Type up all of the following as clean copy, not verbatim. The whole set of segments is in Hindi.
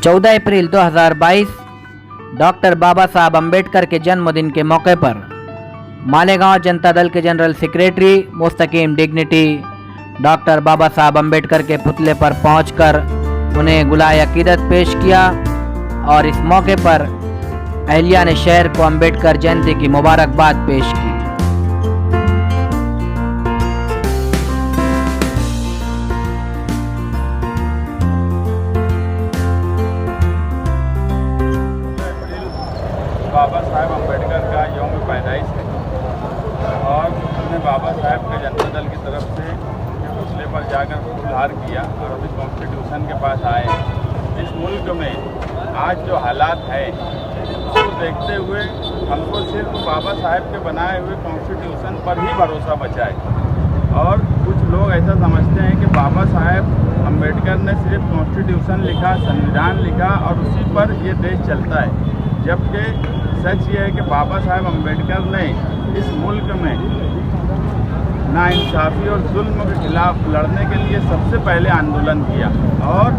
14 अप्रैल 2022 डॉक्टर बाबा साहब अम्बेडकर के जन्मदिन के मौके पर मालेगांव जनता दल के जनरल सेक्रेटरी मुस्तकीम डिग्निटी डॉक्टर बाबा साहब अम्बेडकर के पुतले पर पहुंचकर उन्हें गुलाए अकीदत पेश किया और इस मौके पर अहलिया ने शहर को अम्बेडकर जयंती की मुबारकबाद पेश की। बाबा साहब अम्बेडकर का यौम पैदाइश है और हमने बाबा साहब के जनता दल की तरफ से पुतले पर जाकर फूलहार किया और अभी कॉन्स्टिट्यूशन के पास आए हैं। इस मुल्क में आज जो हालात है उसको देखते हुए हमको सिर्फ बाबा साहब के बनाए हुए कॉन्स्टिट्यूशन पर ही भरोसा बचा है। और कुछ लोग ऐसा समझते हैं कि बाबा साहब अम्बेडकर ने सिर्फ कॉन्स्टिट्यूशन लिखा, संविधान लिखा और उसी पर ये देश चलता है, जबकि सच ये है कि बाबा साहब अम्बेडकर ने इस मुल्क में नाइंसाफ़ी और जुल्म के खिलाफ लड़ने के लिए सबसे पहले आंदोलन किया। और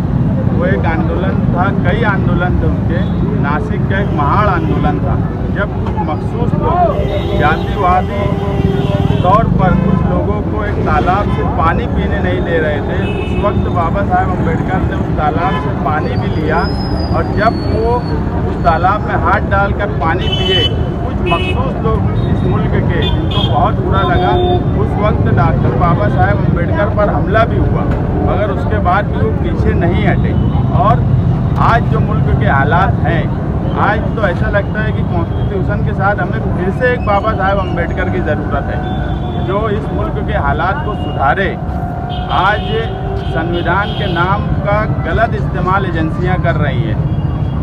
वो एक आंदोलन था, कई आंदोलन थे उनके। नासिक का एक महाड़ आंदोलन था, जब कुछ मखसूस लोग जातिवादी तौर पर कुछ लोगों को एक तालाब से पानी पीने नहीं दे रहे थे। उस वक्त बाबा साहब अम्बेडकर ने उस तालाब से पानी भी लिया और जब वो उस तालाब में हाथ डालकर पानी पिए, कुछ मखसूस लोग इस मुल्क के जिनको बहुत बुरा लगा, उस वक्त डॉक्टर बाबा साहब अम्बेडकर पर हमला भी हुआ, मगर उसके बाद भी वो पीछे नहीं हटे। और आज जो मुल्क के हालात हैं, आज तो ऐसा लगता है कि कॉन्स्टिट्यूशन के साथ हमें फिर से एक बाबा साहब अम्बेडकर की ज़रूरत है जो इस मुल्क के हालात को सुधारे। आज संविधान के नाम का गलत इस्तेमाल एजेंसियां कर रही हैं।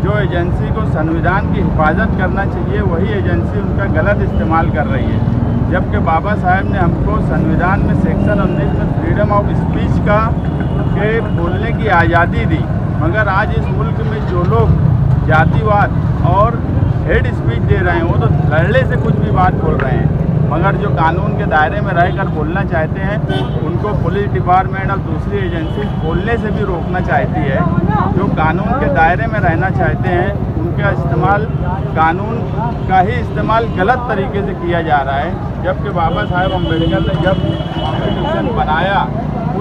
जो एजेंसी को संविधान की हिफाजत करना चाहिए, वही एजेंसी उनका गलत इस्तेमाल कर रही है। जबकि बाबा साहब ने हमको संविधान में सेक्शन 19 में फ्रीडम ऑफ स्पीच का के बोलने की आज़ादी दी, मगर आज इस मुल्क में जो लोग जातिवाद और हेड स्पीच दे रहे हैं, वो तो लड़ने से कुछ भी बात बोल रहे हैं, मगर जो कानून के दायरे में रहकर बोलना चाहते हैं उनको पुलिस डिपार्टमेंट और दूसरी एजेंसी बोलने से भी रोकना चाहती है। जो कानून के दायरे में रहना चाहते हैं उनका इस्तेमाल, कानून का ही इस्तेमाल गलत तरीके से किया जा रहा है। जबकि बाबा साहब अम्बेडकर ने जब कॉन्स्टिट्यूशन बनाया,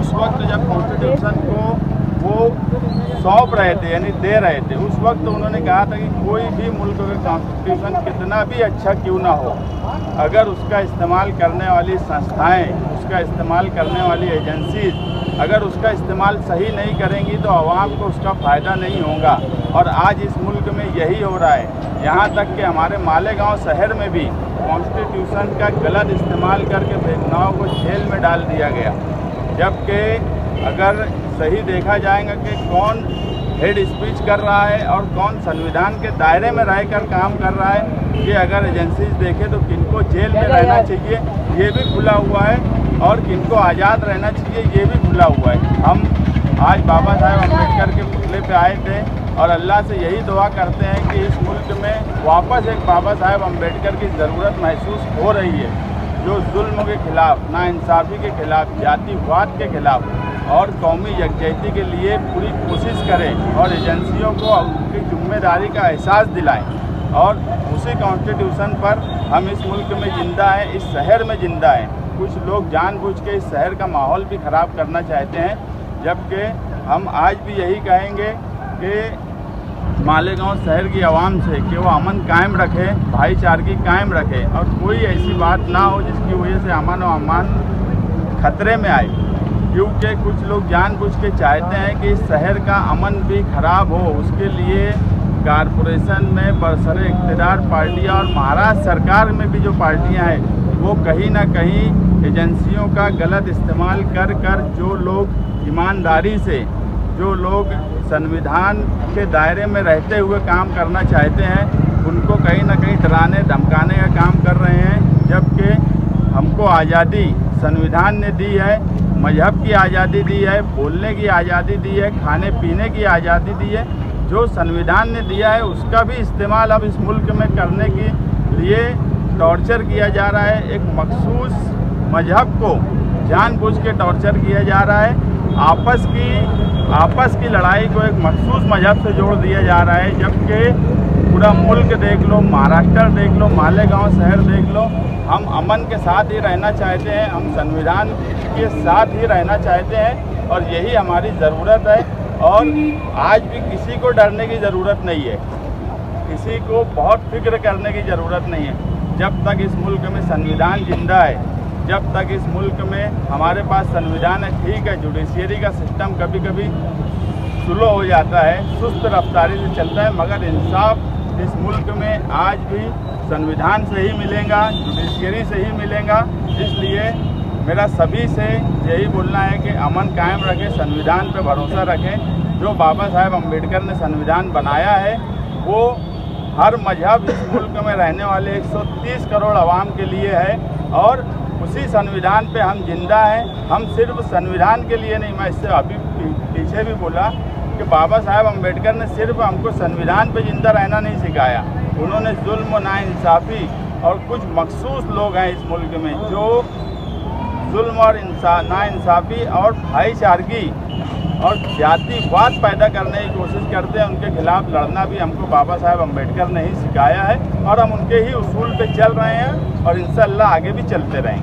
उस वक्त जब कॉन्स्टिट्यूशन को वो सौंप रहे थे यानी दे रहे थे, उस वक्त उन्होंने कहा था कि कोई भी मुल्क का कॉन्स्टिट्यूशन कितना भी अच्छा क्यों ना हो, अगर उसका इस्तेमाल करने वाली संस्थाएं, उसका इस्तेमाल करने वाली एजेंसीज अगर उसका इस्तेमाल सही नहीं करेंगी तो आवाम को उसका फ़ायदा नहीं होगा। और आज इस मुल्क में यही हो रहा है। यहाँ तक कि हमारे मालेगांव शहर में भी कॉन्स्टिट्यूशन का गलत इस्तेमाल करके बेगुनाहों को जेल में डाल दिया गया। जबकि अगर सही देखा जाएगा कि कौन हेड स्पीच कर रहा है और कौन संविधान के दायरे में रहकर काम कर रहा है, ये अगर एजेंसीज देखें तो किनको जेल में रहना चाहिए ये भी खुला हुआ है और किनको आज़ाद रहना चाहिए ये भी खुला हुआ है। हम आज बाबा साहब अम्बेडकर के पुतले पे आए थे और अल्लाह से यही दुआ करते हैं कि इस मुल्क में वापस एक बाबा साहब अम्बेडकर की ज़रूरत महसूस हो रही है, जो जुल्म के ख़िलाफ़, नाइंसाफ़ी के ख़िलाफ़, जातिवाद के ख़िलाफ़ और कौमी यकजहती के लिए पूरी कोशिश करें और एजेंसियों को उनकी जिम्मेदारी का एहसास दिलाएं। और उसी कॉन्स्टिट्यूशन पर हम इस मुल्क में ज़िंदा हैं, इस शहर में ज़िंदा हैं। कुछ लोग जानबूझ के इस शहर का माहौल भी ख़राब करना चाहते हैं, जबकि हम आज भी यही कहेंगे कि मालेगांव शहर की आवाम से कि वो अमन कायम रखे, भाईचारगी कायम रखे और कोई ऐसी बात ना हो जिसकी वजह से अमन और अमान खतरे में आए। क्योंकि कुछ लोग जानबूझ के चाहते हैं कि इस शहर का अमन भी ख़राब हो, उसके लिए कारपोरेशन में बरसरे इक़्तिदार पार्टियां और महाराष्ट्र सरकार में भी जो पार्टियां हैं वो कहीं ना कहीं एजेंसियों का गलत इस्तेमाल कर कर जो लोग ईमानदारी से, जो लोग संविधान के दायरे में रहते हुए काम करना चाहते हैं, उनको कहीं ना कहीं डराने धमकाने का काम कर रहे हैं। जबकि हमको आज़ादी संविधान ने दी है, मजहब की आज़ादी दी है, बोलने की आज़ादी दी है, खाने पीने की आज़ादी दी है। जो संविधान ने दिया है उसका भी इस्तेमाल अब इस मुल्क में करने के लिए टॉर्चर किया जा रहा है। एक मखसूस मजहब को जानबूझ के टॉर्चर किया जा रहा है। आपस की आपस की लड़ाई को एक मखसूस मजहब से जोड़ दिया जा रहा है, जबकि पूरा मुल्क देख लो, महाराष्ट्र देख लो, मालेगांव शहर देख लो, हम अमन के साथ ही रहना चाहते हैं, हम संविधान के साथ ही रहना चाहते हैं और यही हमारी ज़रूरत है। और आज भी किसी को डरने की ज़रूरत नहीं है, किसी को बहुत फिक्र करने की ज़रूरत नहीं है। जब तक इस मुल्क में संविधान जिंदा है, जब तक इस मुल्क में हमारे पास संविधान है, ठीक है जुडिशरी का सिस्टम कभी कभी स्लो हो जाता है, सुस्त रफ्तारी से चलता है, मगर इंसाफ इस मुल्क में आज भी संविधान से ही मिलेगा, जुडिशरी से ही मिलेगा। इसलिए मेरा सभी से यही बोलना है कि अमन कायम रखें, संविधान पे भरोसा रखें। जो बाबा साहेब अम्बेडकर ने संविधान बनाया है वो हर मजहब इस मुल्क में रहने वाले 130 करोड़ आवाम के लिए है और उसी संविधान पे हम जिंदा हैं। हम सिर्फ संविधान के लिए नहीं, मैं इससे अभी पीछे भी बोला कि बाबा साहेब अम्बेडकर ने सिर्फ हमको संविधान पे जिंदा रहना नहीं सिखाया, उन्होंने जुल्म, नाइंसाफ़ी और कुछ मखसूस लोग हैं इस मुल्क में जो जुल्म और नाइंसाफ़ी और भाईचारगी और जातिवाद पैदा करने की कोशिश करते हैं, उनके खिलाफ लड़ना भी हमको बाबा साहेब अम्बेडकर ने ही सिखाया है और हम उनके ही उसूल पे चल रहे हैं और इंशाअल्लाह आगे भी चलते रहेंगे।